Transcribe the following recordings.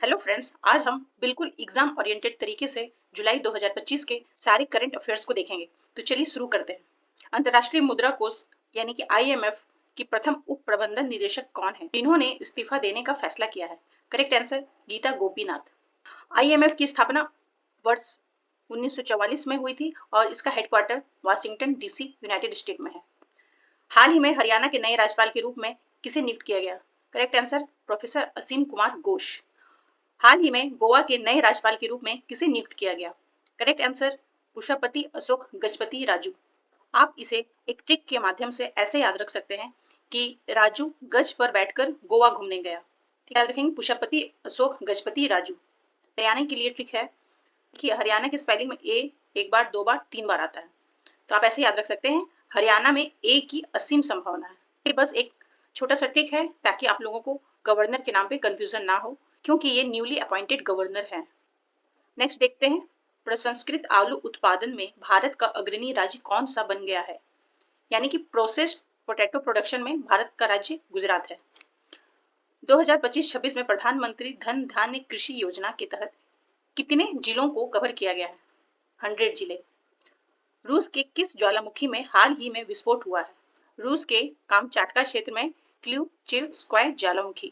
Hello friends, आज हम बिल्कुल एग्जाम ओरिएंटेड तरीके से जुलाई 2025 के सारे करंट अफेयर्स को देखेंगे। तो चलिए शुरू करते हैं। अंतर्राष्ट्रीय मुद्रा कोष यानी कि आईएमएफ की प्रथम उप प्रबंधन निदेशक कौन है जिन्होंने इस्तीफा देने का फैसला किया है? Correct answer Gita Gopinath. IMF की स्थापना वर्ष 1944 में हुई थी और इसका headquarter Washington DC United State में है। हाल ही में हरियाणा के नए राज्यपाल के रूप में किसे नियुक्त किया गया? करेक्ट आंसर प्रोफेसर असीम कुमार घोष। हाल ही में गोवा के नए राज्यपाल के रूप में किसे नियुक्त किया गया? Correct answer Pushpapati Ashok Gajapati Raju. आप इसे एक ट्रिक के माध्यम से ऐसे याद रख सकते हैं कि राजू गज पर बैठकर गोवा घूमने गया। ठीक, याद रखेंगे पुष्पपति अशोक गजपति राजू। हरियाणा के लिए ट्रिक है कि हरियाणा के स्पेलिंग में ए एक बार, दो बार, तीन बार आता है, तो आप ऐसे याद रख सकते हैं हरियाणा में ए की असीम संभावना है। ये बस एक छोटा सा ट्रिक है ताकि आप लोगों को गवर्नर के नाम पे कंफ्यूजन ना हो, क्योंकि ये न्यूली अपॉइंटेड गवर्नर हैं। नेक्स्ट देखते हैं, प्रसंस्कृत आलू उत्पादन में भारत का अग्रणी राज्य कौन सा बन गया है? यानी कि प्रोसेस्ड पोटैटो प्रोडक्शन में भारत का राज्य गुजरात है। 2025-26 में प्रधानमंत्री धन धान्य कृषि योजना के तहत कितने जिलों को कवर किया गया है? 100 जिले। रूस के किस ज्वालामुखी में हाल ही में विस्फोट हुआ है? रूस के कामचाटका क्षेत्र में क्ल्यूचेव ज्वालामुखी,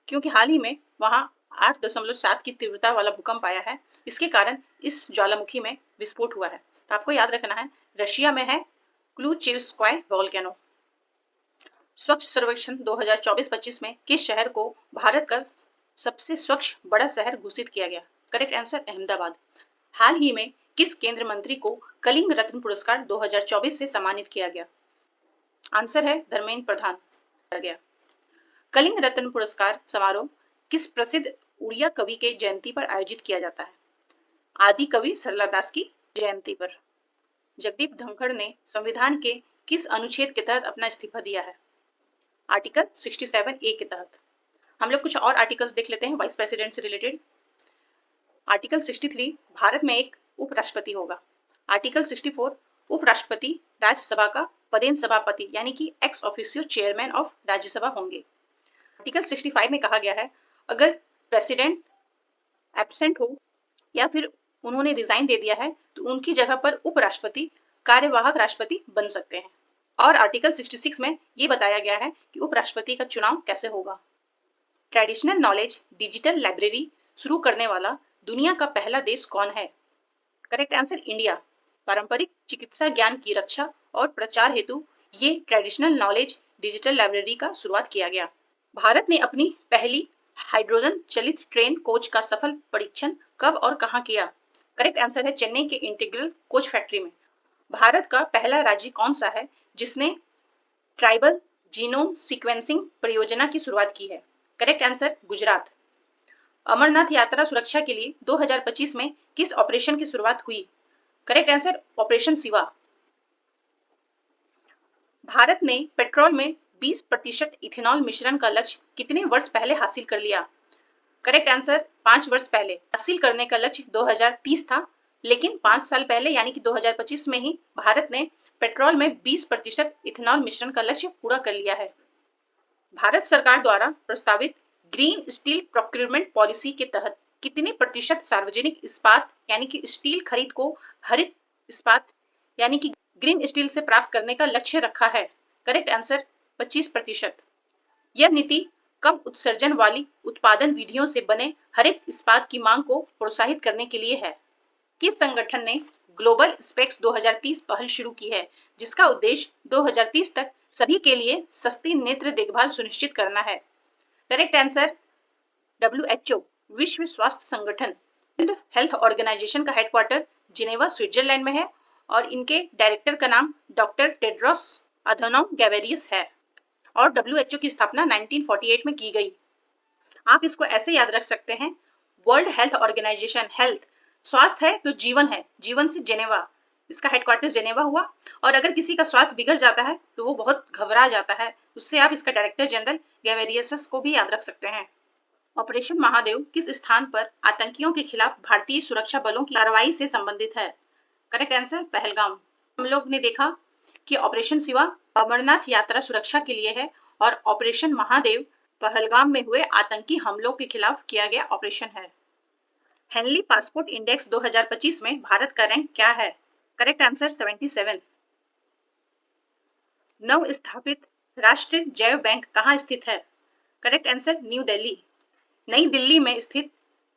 क्योंकि हाल ही में वहां 8.7 की तीव्रता वाला भूकंप आया है, इसके कारण इस ज्वालामुखी में विस्फोट हुआ है। तो आपको याद रखना है रशिया में है क्लूचेवस्काय वोल्केनो। स्वच्छ सर्वेक्षण 2024-25 में किस शहर को भारत का सबसे स्वच्छ बड़ा शहर घोषित किया गया? Correct answer Ahmedabad. हाल ही में किस केंद्र मंत्री को कलिंग रत्न पुरस्कार 2024 से सम्मानित किया गया? आंसर है धर्मेंद्र प्रधान गया। कलिंग रत्न पुरस्कार समारोह किस प्रसिद्ध उड़िया कवि के जयंती पर आयोजित किया जाता है? आदि कवि सरला दास की जयंती पर। जगदीप धनखड़ ने संविधान के किस अनुच्छेद के तहत अपना इस्तीफा दिया है? आर्टिकल 67A के तहत। हम लोग कुछ और आर्टिकल्स देख लेते हैं वाइस प्रेसिडेंट से रिलेटेड। आर्टिकल 63 भारत में एक उपराष्ट्रपति होगा। आर्टिकल 64 उपराष्ट्रपति राज्यसभा का पदेन सभापति यानी कि ex officio chairman of Rajya Sabha होंगे। आर्टिकल 65 में कहा गया है अगर प्रेसिडेंट एब्सेंट हो या फिर उन्होंने रिजाइन दे दिया है तो उनकी जगह पर उपराष्ट्रपति कार्यवाहक राष्ट्रपति बन सकते हैं। और आर्टिकल 66 में ये बताया गया है कि उपराष्ट्रपति का चुनाव कैसे होगा। ट्रेडिशनल नॉलेज डिजिटल लाइब्रेरी शुरू करने वाला दुनिया का पहला देश कौन है? Correct answer India. पारंपरिक चिकित्सा ज्ञान की रक्षा और प्रचार हेतु ये ट्रेडिशनल नॉलेज डिजिटल लाइब्रेरी का शुरुआत किया गया। भारत ने अपनी पहली हाइड्रोजन चलित ट्रेन कोच का सफल परीक्षण कब और कहां किया? करेक्ट आंसर है चेन्नई के इंटीग्रल कोच फैक्ट्री में। भारत का पहला राज्य कौन सा है जिसने ट्राइबल जीनोम सीक्वेंसिंग परियोजना की शुरुआत की है? Correct answer Gujarat. अमरनाथ यात्रा सुरक्षा के लिए 2025 में किस ऑपरेशन की शुरुआत हुई? Correct answer operation Shiva. Bharat ने पेट्रोल में 20% इथेनॉल मिश्रण का लक्ष्य कितने वर्ष पहले हासिल कर लिया? करेक्ट आंसर 5 वर्ष पहले। हासिल करने का लक्ष्य 2030 था, लेकिन 5 साल पहले यानी कि 2025 में ही भारत ने पेट्रोल में 20% इथेनॉल मिश्रण का लक्ष्य पूरा कर लिया है। भारत सरकार द्वारा प्रस्तावित ग्रीन स्टील प्रोक्योरमेंट पॉलिसी के तहत कितने प्रतिशत सार्वजनिक इस्पात यानी कि स्टील खरीद को हरित इस्पात यानी कि ग्रीन स्टील से प्राप्त करने का लक्ष्य रखा है? Correct answer 25%। यह नीति कम उत्सर्जन वाली उत्पादन विधियों से बने हरित इस्पात की मांग को प्रोत्साहित करने के लिए है। किस संगठन ने ग्लोबल स्पेक्स 2030 पहल शुरू की है जिसका उद्देश्य 2030 तक सभी के लिए सस्ती नेत्र देखभाल सुनिश्चित करना है? करेक्ट आंसर WHO विश्व स्वास्थ्य संगठन। वर्ल्ड हेल्थ ऑर्गेनाइजेशन का हेडक्वार्टर जिनेवा स्विट्जरलैंड में है और इनके डायरेक्टर का नाम डॉक्टर टेड्रोस अधनोम गैब्रियस है और WHO की स्थापना 1948 में की गई। आप इसको ऐसे याद रख सकते हैं वर्ल्ड हेल्थ ऑर्गेनाइजेशन, हेल्थ स्वास्थ्य है तो जीवन है, जीवन से जेनेवा, इसका हेडक्वार्टर जेनेवा हुआ। और अगर किसी का स्वास्थ्य बिगड़ जाता है तो वो बहुत घबरा जाता है, उससे आप इसका डायरेक्टर जनरल गैब्रियस को भी याद रख सकते हैं। ऑपरेशन महादेव किस स्थान पर आतंकियों के खिलाफ भारतीय सुरक्षा बलों की कार्रवाई से संबंधित है? Correct answer Pahalgam. हम लोग ने देखा कि ऑपरेशन शिवा अमरनाथ यात्रा सुरक्षा के लिए है और ऑपरेशन महादेव पहलगाम में हुए आतंकी हमलों के खिलाफ किया गया ऑपरेशन है। हेनली पासपोर्ट इंडेक्स 2025 में भारत का रैंक क्या है? Correct answer 77। नव स्थापित राष्ट्रीय जैव बैंक कहाँ स्थित है? Correct answer new Delhi. नई दिल्ली में स्थित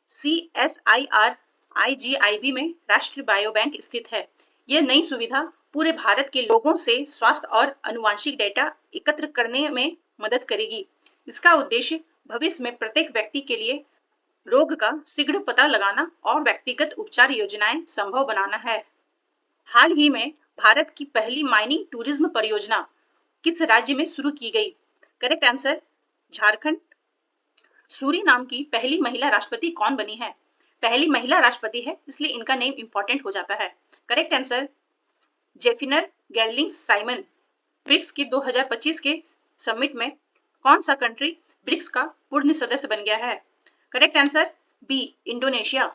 CSIR IGIB में राष्ट्रीय बायो बैंक स्थित है। यह नई सुविधा पूरे भारत के लोगों से स्वास्थ्य और आनुवांशिक डेटा एकत्र करने में मदद करेगी। इसका उद्देश्य भविष्य में प्रत्येक व्यक्ति के लिए रोग का शीघ्र पता लगाना और व्यक्तिगत उपचार योजनाएं संभव बनाना है। हाल ही में भारत की पहली माइनिंग टूरिज्म परियोजना किस राज्य में शुरू की गई? Correct answer Jharkhand. सूरीनाम की पहली महिला राष्ट्रपति कौन बनी है? पहली महिला राष्ट्रपति है, इसलिए इनका नेम इंपॉर्टेंट हो जाता है। Correct answer Jennifer Geerlings Simon. BRICS की 2025 के समिट में कौन सा कंट्री ब्रिक्स का पूर्ण सदस्य बन गया है? Correct answer B Indonesia.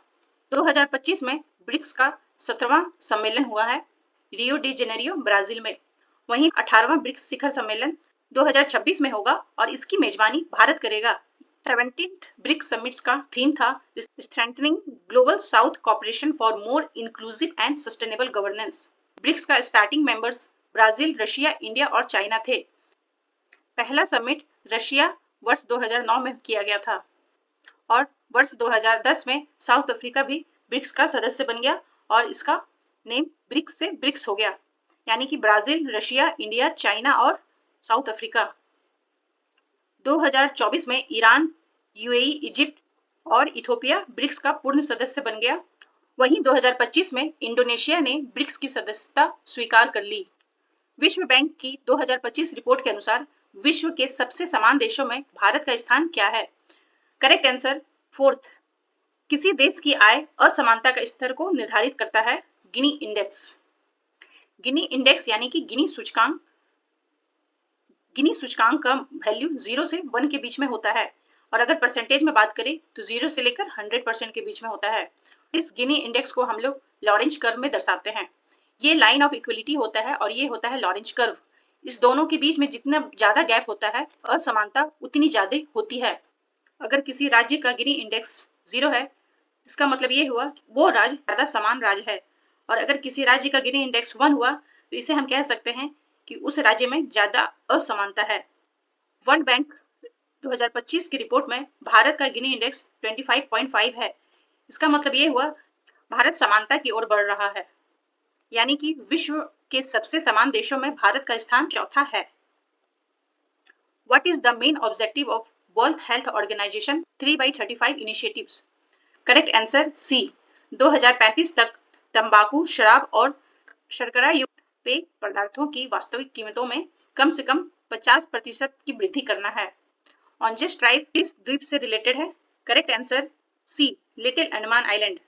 2025 में ब्रिक्स का 17वां सम्मेलन हुआ है रियो डी जेनेरियो ब्राजील में। वहीं 18वां ब्रिक्स शिखर सम्मेलन 2026 में होगा और इसकी मेजबानी भारत करेगा। 17th ब्रिक्स समिट्स का थीम था strengthening global south cooperation for more inclusive and sustainable governance. BRICS का starting members Brazil, Russia, India और चाइना थे। पहला समिट रशिया वर्ष 2009 में किया गया था और वर्ष 2010 में साउथ अफ्रीका भी ब्रिक्स का सदस्य बन गया और इसका नेम ब्रिक्स से ब्रिक्स हो गया, यानी कि ब्राजील, रशिया, इंडिया, चाइना और साउथ अफ्रीका। 2024 में ईरान, यूएई, इजिप्ट और इथोपिया ब्रिक्स का पूर्ण सदस्य बन गया। वहीं 2025 में इंडोनेशिया ने ब्रिक्स की सदस्यता स्वीकार कर ली। विश्व बैंक की 2025 रिपोर्ट के अनुसार विश्व के सबसे समान देशों में भारत का स्थान क्या है? Correct answer 4th। किसी देश की आय असमानता का स्तर को निर्धारित करता है गिनी इंडेक्स। गिनी इंडेक्स यानी कि गिनी सूचकांक का वैल्यू 0 से 1 के बीच में होता है और अगर परसेंटेज में बात करें तो 0 से लेकर 100% के बीच में होता है। इस गिनी इंडेक्स को हम लोग लॉरेंज कर्व में दर्शाते हैं। ये लाइन ऑफ इक्वलिटी होता है और ये होता है लॉरेंज कर्व। इस दोनों के बीच में जितना ज्यादा गैप होता है असमानता उतनी ज्यादा होती है। अगर किसी राज्य का गिनी इंडेक्स 0 है, इसका मतलब ये हुआ कि वो राज्य ज्यादा समान राज्य है, और अगर किसी राज्य का गिनी इंडेक्स 1 हुआ तो इसे हम कह सकते हैं कि उस राज्य में ज्यादा असमानता है। वर्ल्ड बैंक 2025 की रिपोर्ट में भारत का गिनी इंडेक्स 25.5 है। इसका मतलब ये हुआ भारत समानता की ओर बढ़ रहा है, यानी कि विश्व के सबसे समान देशों में भारत का स्थान 4था है। What is the main objective of World Health Organization 3x35 initiatives? Correct answer C 2035 तक तंबाकू, शराब और शर्करा युक्त पेय पदार्थों की वास्तविक कीमतों में कम से कम 50% की वृद्धि करना है। ऑन्जेस ट्राइब किस द्वीप से रिलेटेड है? Correct answer C little Andaman island.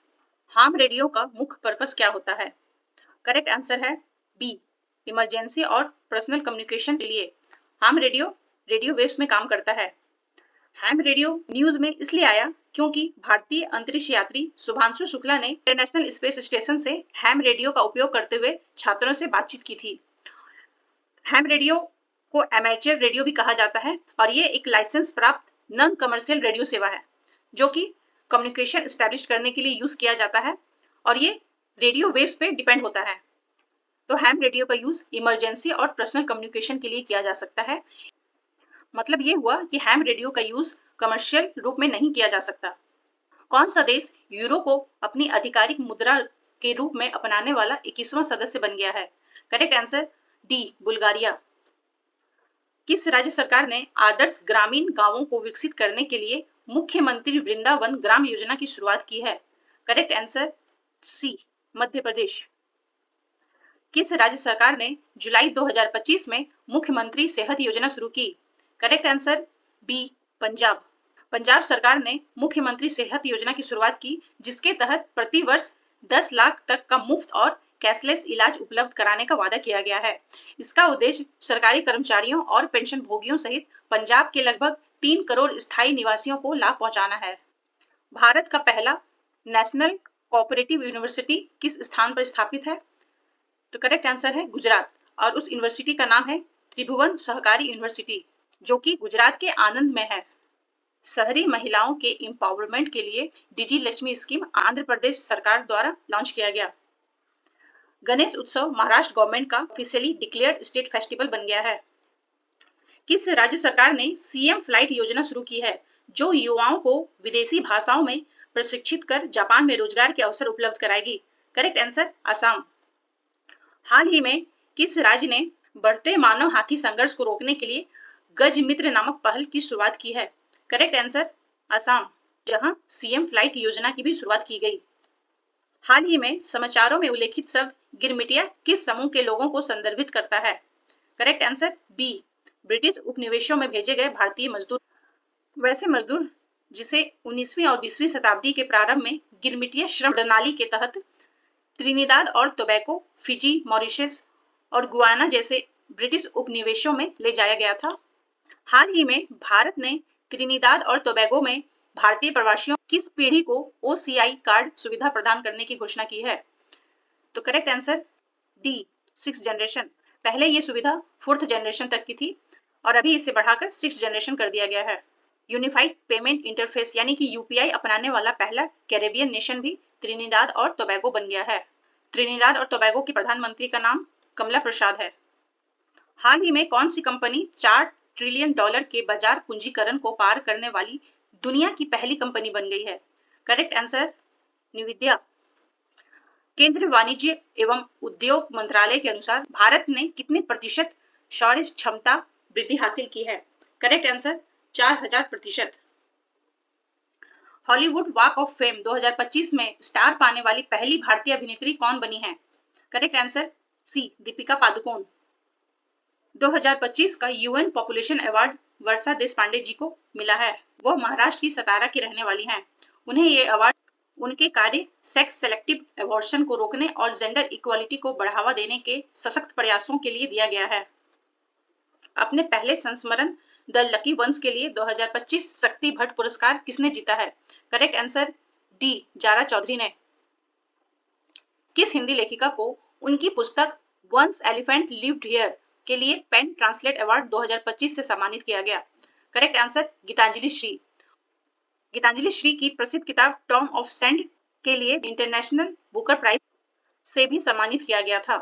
Ham radio का मुख्य पर्पस क्या होता है? करेक्ट आंसर है बी इमरजेंसी और पर्सनल कम्युनिकेशन के लिए। हार्म रेडियो वेव्स में काम करता है। हैम रेडियो न्यूज में इसलिए आया क्योंकि भारतीय अंतरिक्ष यात्री शुभांशु शुक्ला ने इंटरनेशनल स्पेस स्टेशन से हैम रेडियो का उपयोग करते हुए छात्रों से बातचीत की थी। हैम रेडियो को एमेचर रेडियो भी कहा जाता है और ये एक लाइसेंस प्राप्त नॉन कमर्शियल रेडियो सेवा है जो कि कम्युनिकेशन एस्टैब्लिश करने के लिए यूज किया जाता है और ये रेडियो वेव्स पे डिपेंड होता है। तो हैम रेडियो का यूज इमरजेंसी और पर्सनल कम्युनिकेशन के लिए किया जा सकता है। मतलब ये हुआ कि हैम रेडियो का यूज कमर्शियल रूप में नहीं किया जा सकता। कौन सा देश यूरो को अपनी आधिकारिक मुद्रा के रूप में अपनाने वाला 21वां सदस्य बन गया है? Correct answer D Bulgaria. किस राज्य सरकार ने आदर्श ग्रामीण गांवों को विकसित करने के लिए मुख्यमंत्री वृंदावन ग्राम योजना की शुरुआत की है? करेक्ट आंसर सी मध्य प्रदेश। किस राज्य सरकार ने जुलाई 2025 में मुख्यमंत्री सेहत योजना शुरू की? Correct answer B Punjab. Punjab सरकार ने मुख्यमंत्री सेहत योजना की शुरुआत की जिसके तहत प्रति वर्ष 10 लाख तक का मुफ्त और कैशलेस इलाज उपलब्ध कराने का वादा किया गया है। इसका उद्देश्य सरकारी कर्मचारियों और पेंशन भोगियों सहित पंजाब के लगभग 3 करोड़ स्थायी निवासियों को लाभ पहुंचाना है। भारत का पहला नेशनल कोऑपरेटिव यूनिवर्सिटी किस स्थान पर स्थापित है? तो करेक्ट आंसर है गुजरात और उस यूनिवर्सिटी का नाम है त्रिभुवन सहकारी यूनिवर्सिटी। जो कि गुजरात के आनंद में है। शहरी महिलाओं के एम्पावरमेंट के लिए डिजी लक्ष्मी स्कीम आंध्र प्रदेश सरकार द्वारा लॉन्च किया गया। गणेश उत्सव महाराष्ट्र गवर्नमेंट का ऑफिशियली डिक्लेयर्ड स्टेट फेस्टिवल बन गया है। किस राज्य सरकार ने सीएम फ्लाइट योजना शुरू की है, जो युवाओं को विदेशी भाषाओं में प्रशिक्षित कर जापान में रोजगार के अवसर उपलब्ध कराएगी? Correct answer Assam. हाल ही में किस राज्य ने बढ़ते मानव हाथी संघर्ष को रोकने के लिए गज मित्र नामक पहल की शुरुआत की है? करेक्ट आंसर असम, जहां सीएम फ्लाइट योजना की भी शुरुआत की गई। हाल ही में समाचारों में उल्लेखित शब्द गिरमिटिया किस समूह के लोगों को संदर्भित करता है? करेक्ट आंसर बी, ब्रिटिश उपनिवेशों में भेजे गए भारतीय मजदूर। वैसे मजदूर जिसे 19वीं और 20वीं शताब्दी के प्रारंभ में गिरमिटिया श्रम प्रणाली के तहत त्रिनिदाद और टोबैको, फिजी, मॉरिशस और गुयाना जैसे ब्रिटिश उपनिवेशों में ले जाया गया था। हाल ही में भारत ने त्रिनिदाद और टोबैगो में भारतीय प्रवासियों किस पीढ़ी को ओसीआई कार्ड सुविधा प्रदान करने की घोषणा की है? तो correct answer D, 6th generation. पहले ये सुविधा 4th जनरेशन तक की थी और अभी इसे बढ़ाकर 6th जनरेशन कर दिया गया है। यूनिफाइड पेमेंट इंटरफेस यानी कि यूपीआई अपनाने वाला पहला कैरेबियन नेशन भी त्रिनिदाद और टोबैगो बन गया है। त्रिनिदाद और टोबैगो के प्रधानमंत्री का नाम कमला प्रसाद है। हाल ही में कौन सी कंपनी $4 ट्रिलियन के बाजार पूंजीकरण को पार करने वाली दुनिया की पहली कंपनी बन गई है? Correct answer Nividya. केंद्रीय वाणिज्य एवं उद्योग मंत्रालय के अनुसार भारत ने कितने प्रतिशत सौर क्षमता वृद्धि हासिल की है? Correct answer 4000%। Hollywood walk of fame 2025 में स्टार पाने वाली पहली भारतीय अभिनेत्री कौन बनी है? Correct answer C, Deepika Padukone. 2025 का UN population award Varsha Deshpande ji को मिला है। वो महाराष्ट्र की सतारा की रहने वाली हैं। उन्हें ये अवार्ड उनके कार्य सेक्स सेलेक्टिव एबॉर्शन को रोकने और जेंडर इक्वालिटी को बढ़ावा देने के सशक्त प्रयासों के लिए दिया गया है। अपने पहले संस्मरण द लकी वंस के लिए 2025 शक्ति भट्ट पुरस्कार किसने जीता है? Correct answer D, Zara Chaudhary ने। किस हिंदी लेखिका को उनकी पुस्तक वंस एलिफेंट लिव्ड हियर के लिए पेन ट्रांसलेट अवार्ड 2025 से सम्मानित किया गया? Correct answer Geetanjali Shree. गीतांजलि श्री की प्रसिद्ध किताब टॉम ऑफ सेंड के लिए इंटरनेशनल बुकर प्राइज से भी सम्मानित किया गया था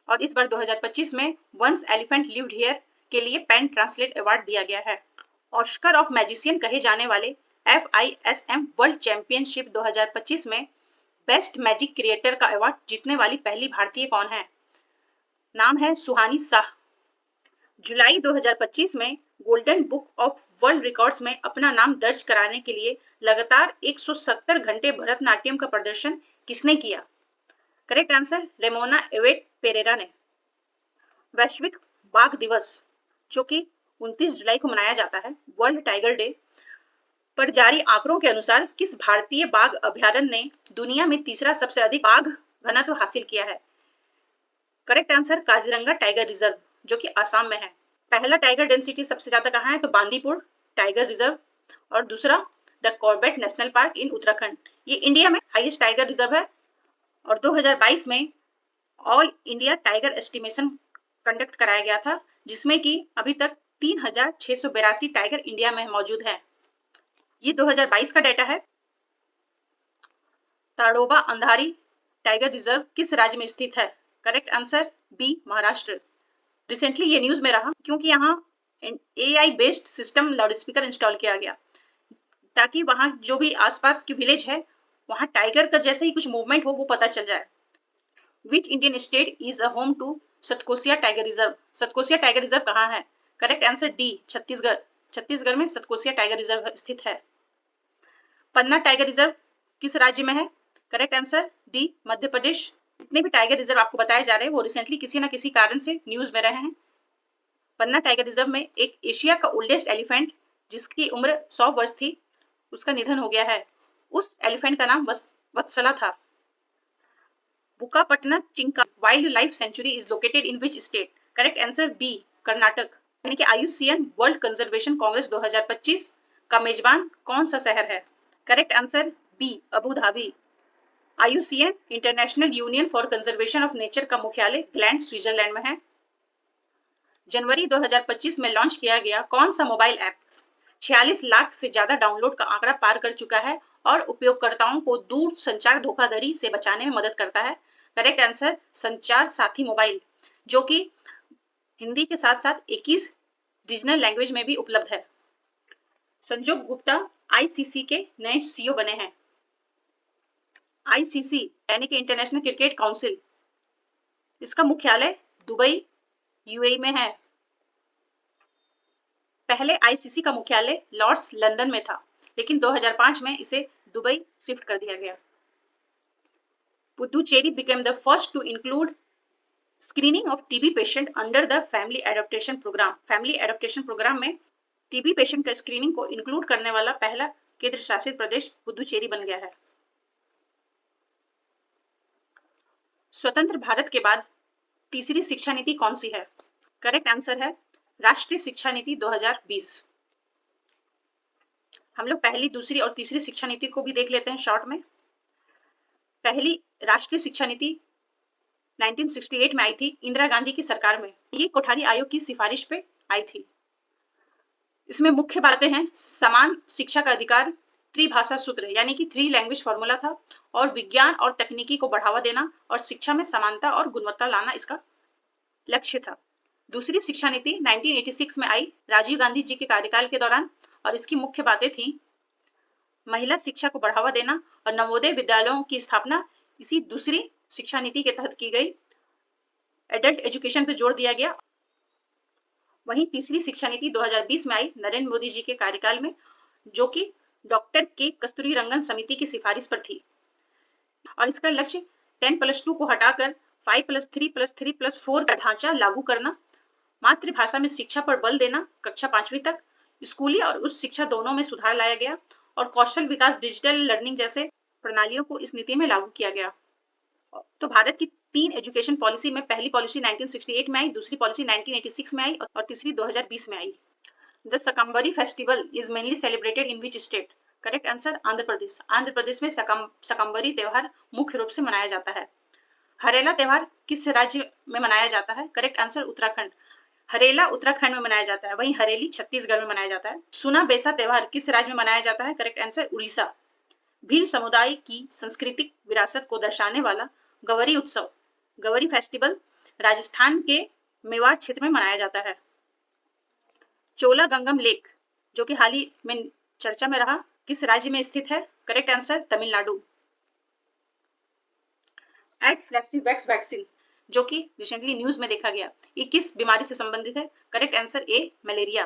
और इस बार 2025 में वंस एलिफेंट लिव्ड हियर के लिए पेन ट्रांसलेट अवार्ड दिया गया है। ऑस्कर ऑफ मैजिशियन कहे जाने वाले FISM वर्ल्ड चैंपियनशिप 2025 में बेस्ट मैजिक क्रिएटर का अवार्ड जीतने वाली पहली भारतीय कौन है? नाम है सुहानी शाह। जुलाई 2025 में golden book of world records में अपना नाम दर्ज कराने के लिए लगातार 170 घंटे भरतनाट्यम का प्रदर्शन किसने किया? करेक्ट आंसर रेमोना एवेट पेरेरा ने। वैश्विक बाघ दिवस जो कि 29 जुलाई को मनाया जाता है, वर्ल्ड टाइगर डे, पर जारी आंकड़ों के अनुसार किस भारतीय बाघ अभयारण्य ने दुनिया में तीसरा सबसे अधिक बाघ घनत्व हासिल किया है? Correct answer Kaziranga tiger reserve जो कि आसाम में है। पहला टाइगर डेंसिटी सबसे ज्यादा कहाँ है? तो बांदीपुर टाइगर रिजर्व और दूसरा द कॉर्बेट नेशनल पार्क इन उत्तराखंड। ये इंडिया में हाईएस्ट टाइगर रिजर्व है और 2022 में all India tiger estimation conduct कराया गया था जिसमें कि अभी तक 3682 टाइगर इंडिया में मौजूद हैं। ये 2022 का डेटा है। ताड़ोबा अंधारी टाइगर रिजर्व किस राज्य में स्थित है? Correct answer B, Maharashtra. Recently ये न्यूज में रहा क्योंकि यहाँ AI based system loudspeaker install किया गया ताकि वहाँ जो भी आसपास की विलेज है वहाँ टाइगर का जैसे ही कुछ मूवमेंट हो वो पता चल जाए। Which Indian state is a home to Satkosia tiger reserve? Satkosia tiger reserve कहाँ है? Correct answer D, Chhattisgarh. Chhattisgarh में सतकोसिया टाइगर रिजर्व स्थित है। पन्ना टाइगर रिजर्व किस राज्य में है? Correct answer D, Madhya Pradesh. जितने भी टाइगर रिजर्व आपको बताए जा रहे हैं वो रिसेंटली किसी न किसी कारण से न्यूज में रहे हैं। पन्ना टाइगर रिजर्व में एक एशिया का ओल्डेस्ट एलिफेंट जिसकी उम्र 100 वर्ष थी उसका निधन हो गया है। उस एलिफेंट का नाम वत्सला था। Bukkapatna Chinkara wild life sanctuary is located in which state? Correct answer B, Karnataka. यानी कि IUCN वर्ल्ड कंजर्वेशन कांग्रेस 2025 का मेजबान कौन सा शहर है? Correct answer B, Abu Dhabi. IUCN international union for conservation of nature का मुख्यालय ग्लैंड, स्विट्जरलैंड में है। जनवरी 2025 में लॉन्च किया गया कौन सा मोबाइल ऐप 46 लाख से ज्यादा डाउनलोड का आंकड़ा पार कर चुका है और उपयोगकर्ताओं को दूर संचार धोखाधड़ी से बचाने में मदद करता है? करेक्ट आंसर संचार साथी मोबाइल, जो कि हिंदी के साथ साथ 21 रीजनल लैंग्वेज में भी उपलब्ध है। संजोग गुप्ता आईसीसी के नए सीईओ बने हैं। आईसीसी यानी कि इंटरनेशनल क्रिकेट काउंसिल, इसका मुख्यालय दुबई यूएई में है। पहले आईसीसी का मुख्यालय लॉर्ड्स लंदन में था, लेकिन 2005 में इसे दुबई शिफ्ट कर दिया गया। Puducherry became the first to include screening of TB patient under the family adaptation program। Family adaptation program में टीबी पेशेंट का स्क्रीनिंग को इंक्लूड करने वाला पहला केंद्र शासित प्रदेश पुडुचेरी बन गया है। स्वतंत्र भारत के बाद तीसरी शिक्षा नीति कौन सी है? करेक्ट आंसर है राष्ट्रीय शिक्षा नीति 2020। हम लोग पहली, दूसरी और तीसरी शिक्षा नीति को भी देख लेते हैं शॉर्ट में। पहली राष्ट्रीय शिक्षा नीति 1968 में आई थी इंदिरा गांधी की सरकार में। ये कोठारी आयोग की सिफारिश पे आई थी। इसमें मुख्य बातें हैं समान शिक्षा का अधिकार, त्रिभाषा सूत्र यानी कि 3 लैंग्वेज फॉर्मूला था, और विज्ञान और तकनीकी को बढ़ावा देना और शिक्षा में समानता और गुणवत्ता लाना इसका लक्ष्य था। दूसरी शिक्षा नीति 1986 में आई राजीव गांधी जी के कार्यकाल के दौरान, और इसकी मुख्य बातें थी महिला शिक्षा को बढ़ावा देना और नवोदय विद्यालयों की स्थापना इसी दूसरी शिक्षा नीति के तहत की गई। एडल्ट एजुकेशन पर जोर दिया गया। वहीं तीसरी शिक्षा नीति 2020 में आई नरेंद्र मोदी जी के कार्यकाल में, जो कि डॉक्टर के कस्तूरी रंगन समिति की सिफारिश पर थी, और इसका लक्ष्य 10+2 को हटाकर 5+3+3+4 का ढांचा लागू करना, मातृभाषा में शिक्षा पर बल देना, कक्षा 5वीं तक स्कूली और उच्च शिक्षा दोनों में सुधार लाया गया, और कौशल विकास डिजिटल लर्निंग जैसे प्रणालियों को इस नीति में लागू किया गया। तो भारत की 3 एजुकेशन पॉलिसी में पहली पॉलिसी 1968 में आई, दूसरी पॉलिसी 1986 में आई और तीसरी 2020 में आई। The Shakambari festival is mainly celebrated in which state? Correct answer Andhra Pradesh. Andhra Pradesh में शकंबरी त्योहार मुख्य रूप से मनाया जाता है। हरेला त्योहार किस राज्य में मनाया जाता है? Correct answer Uttarakhand. हरेला उत्तराखंड में मनाया जाता है, वहीं हरेली छत्तीसगढ़ में मनाया जाता है। सुना बेसा त्योहार किस राज्य में मनाया जाता है? Correct answer Orissa. भील समुदाय की सांस्कृतिक विरासत को दर्शाने वाला गवरी उत्सव, गवरी फेस्टिवल, राजस्थान के मेवाड़ क्षेत्र में मनाया जाता है। चोला गंगम लेक, जो कि हाल ही में चर्चा में रहा, किस राज्य में स्थित है? Correct answer Tamil Nadu. AdFalciVax vaccine, जो कि रिसेंटली न्यूज में देखा गया, ये किस बीमारी से संबंधित है? Correct answer A malaria.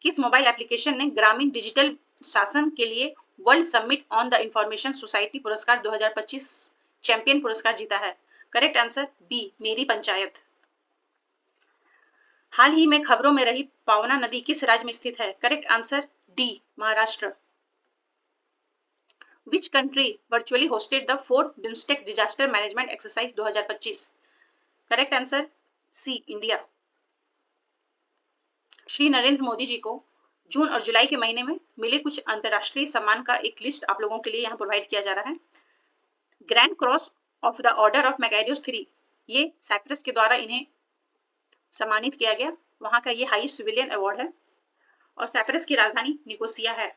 किस मोबाइल एप्लीकेशन ने ग्रामीण डिजिटल शासन के लिए world summit on the information society पुरस्कार 2025 चैंपियन पुरस्कार जीता है? करेक्ट आंसर बी मेरी पंचायत। हाल ही में खबरों में रही पावना नदी किस राज्य में स्थित है? Correct answer D Maharashtra. Which country virtually hosted the 4th BIMSTEC Disaster Management Exercise 2025? Correct answer C India. Shri Narendra Modi ji को जून और जुलाई के महीने में मिले कुछ अंतर्राष्ट्रीय सम्मान का एक लिस्ट आप लोगों के लिए यहाँ प्रोवाइड किया जा रहा है। Grand cross of the order of Makarios 3, ये साइप्रस के द्वारा इन्हें सम्मानित किया गया, वहाँ का ये हाईएस्ट सिविलियन अवार्ड है, और साइप्रस की राजधानी निकोसिया है।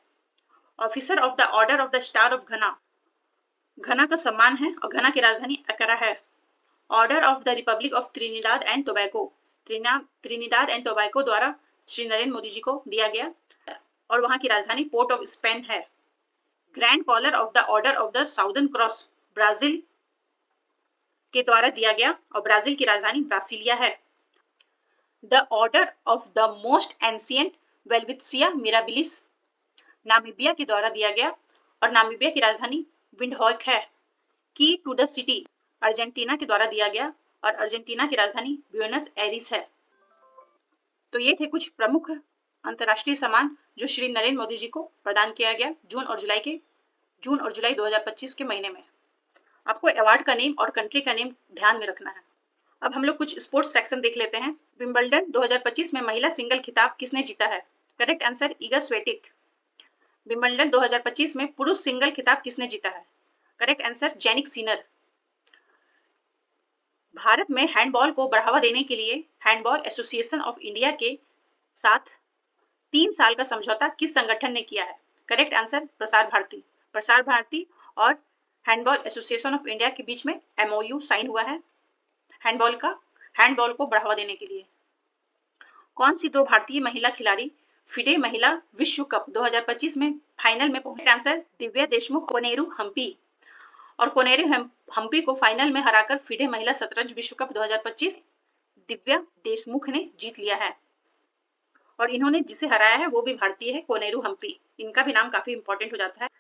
Officer of the order of the star of घना, घना का सम्मान है और घना की राजधानी अकरा है। Order of the Republic of Trinidad and Tobago, Trinidad and Tobago द्वारा श्री नरेंद्र मोदी जी को दिया गया, और वहां की राजधानी पोर्ट ऑफ स्पेन है। Grand collar of the order of the southern cross Brazil के द्वारा दिया गया, और ब्राजील की राजधानी ब्रासिलिया है। The order of the most ancient Welwitschia mirabilis Namibia के द्वारा दिया गया, और नामीबिया की राजधानी विंडहोक है। की टू द सिटी अर्जेंटीना के द्वारा दिया गया, और अर्जेंटीना की राजधानी ब्यूनस एरिस है। तो ये थे कुछ प्रमुख अंतर्राष्ट्रीय सम्मान जो श्री नरेंद्र मोदी जी को प्रदान किया गया जून और जुलाई 2025 के महीने में। आपको अवार्ड का नेम और कंट्री का नेम ध्यान में रखना है। अब हम लोग कुछ स्पोर्ट्स सेक्शन देख लेते हैं। विंबलडन 2025 में महिला सिंगल खिताब किसने जीता है? Correct answer Iga Swiatek. Wimbledon 2025 में पुरुष सिंगल खिताब किसने जीता है? Correct answer Jannik Sinner. Bharat में हैंडबॉल को बढ़ावा देने के लिए हैंडबॉल एसोसिएशन ऑफ इंडिया के साथ 3 साल का समझौता किस संगठन ने किया है? Correct answer Prasar Bharati. प्रसार भारती और हैंडबॉल एसोसिएशन ऑफ इंडिया के बीच में एमओयू साइन हुआ है हैंडबॉल को बढ़ावा देने के लिए। कौन सी 2 भारतीय महिला खिलाड़ी फिडे महिला विश्व कप 2025 में फाइनल में पहुंचे? आंसर दिव्या देशमुख, कोनेरू हम्पी। और कोनेरू हम्पी को फाइनल में हराकर फिडे महिला शतरंज विश्व कप 2025 दिव्या देशमुख ने जीत लिया है। और इन्होंने जिसे हराया है वो भी भारतीय है, कोनेरू हम्पी। इनका भी नाम काफी इंपॉर्टेंट हो जाता है।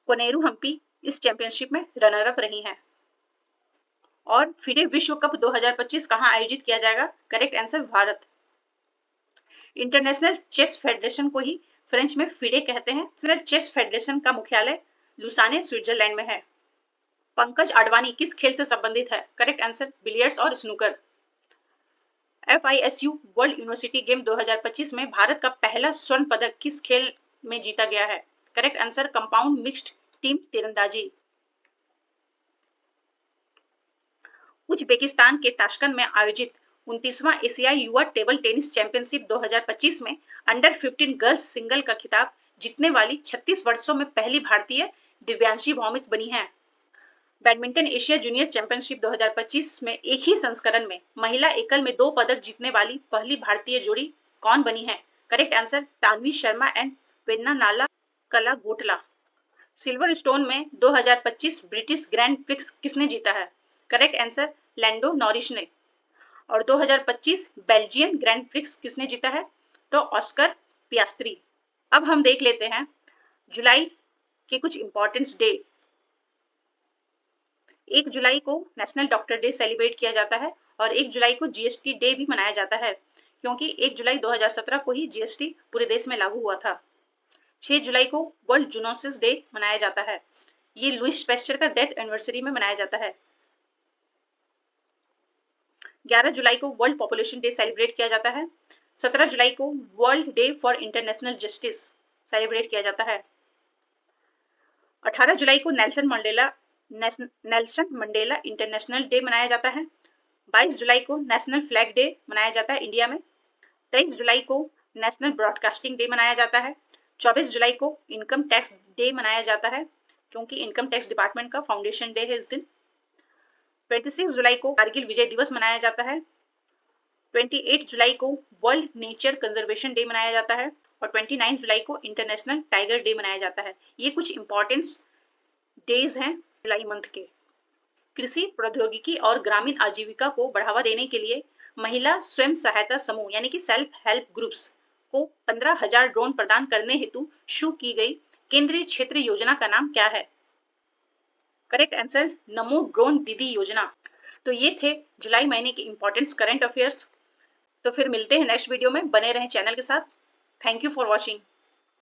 कोनेरू हम्पी इस चैंपियनशिप में रनर अप रही हैं। और फिडे विश्व कप 2025 कहां आयोजित किया जाएगा? Correct answer Bharat. International chess federation को ही फ्रेंच में फिडे कहते हैं। इंटरनेशनल चेस फेडरेशन का मुख्यालय लुसाने, स्विट्जरलैंड में है। पंकज अडवाणी किस खेल से संबंधित है? करेक्ट आंसर बिलियर्ड्स और snooker. FISU world university game 2025 में भारत का पहला स्वर्ण पदक किस खेल में जीता गया है? Correct answer compound mixed team तीरंदाजी। उज्बेकिस्तान के ताशकंद में आयोजित 29वां एशियाई युवा टेबल टेनिस चैंपियनशिप 2025 में अंडर 15 गर्ल्स सिंगल का खिताब जीतने वाली 36 वर्षों में पहली भारतीय दिव्यांशी भौमिक बनी है। बैडमिंटन एशिया जूनियर चैंपियनशिप 2025 में एक ही संस्करण में महिला एकल में 2 पदक जीतने वाली पहली भारतीय जोड़ी कौन बनी है? Correct answer Tanvi Sharma and Venna नाला कला गोटला। सिल्वर स्टोन में 2025 ब्रिटिश ग्रैंड प्रिक्स किसने जीता है? करेक्ट आंसर लैंडो नॉरिस ने। और 2025 बेल्जियन ग्रैंड प्रिक्स किसने जीता है? तो ऑस्कर पियास्त्री। अब हम देख लेते हैं जुलाई के कुछ इंपॉर्टेंस डे। 1 जुलाई को नेशनल डॉक्टर डे सेलिब्रेट किया जाता है और 1 जुलाई को GST डे भी मनाया जाता है, क्योंकि 1 जुलाई 2017 को ही GST पूरे देश में लागू हुआ था। 6 जुलाई को वर्ल्ड जूनोसिस डे मनाया जाता है। ये लुईस पैस्चर का डेथ एनिवर्सरी में मनाया जाता है। 11 जुलाई को वर्ल्ड पॉपुलेशन डे सेलिब्रेट किया जाता है। 17 जुलाई को world day for international justice celebrate किया जाता है। 18 जुलाई को नेल्सन मंडेला इंटरनेशनल डे मनाया जाता है। 22 जुलाई को नेशनल फ्लैग डे मनाया जाता है इंडिया में। 23 जुलाई को नेशनल ब्रॉडकास्टिंग डे मनाया जाता है। 24 जुलाई को इनकम टैक्स डे मनाया जाता है, क्योंकि इनकम टैक्स डिपार्टमेंट का फाउंडेशन डे है इस दिन। 26 जुलाई को कारगिल विजय दिवस मनाया जाता है। 28 जुलाई को वर्ल्ड नेचर कंजर्वेशन डे मनाया जाता है और 29 जुलाई को इंटरनेशनल टाइगर डे मनाया जाता है। ये कुछ इंपॉर्टेंस डेज हैं जुलाई मंथ के। कृषि प्रौद्योगिकी और ग्रामीण आजीविका को बढ़ावा देने के लिए महिला स्वयं सहायता समूह यानी कि सेल्फ हेल्प ग्रुप्स को 15,000 ड्रोन प्रदान करने हेतु शुरू की गई केंद्रीय क्षेत्र योजना का नाम क्या है? करेक्ट आंसर नमो ड्रोन दीदी योजना। तो ये थे जुलाई महीने के इंपॉर्टेंट करंट अफेयर्स। तो फिर मिलते हैं नेक्स्ट वीडियो में, बने रहें चैनल के साथ। Thank you for watching.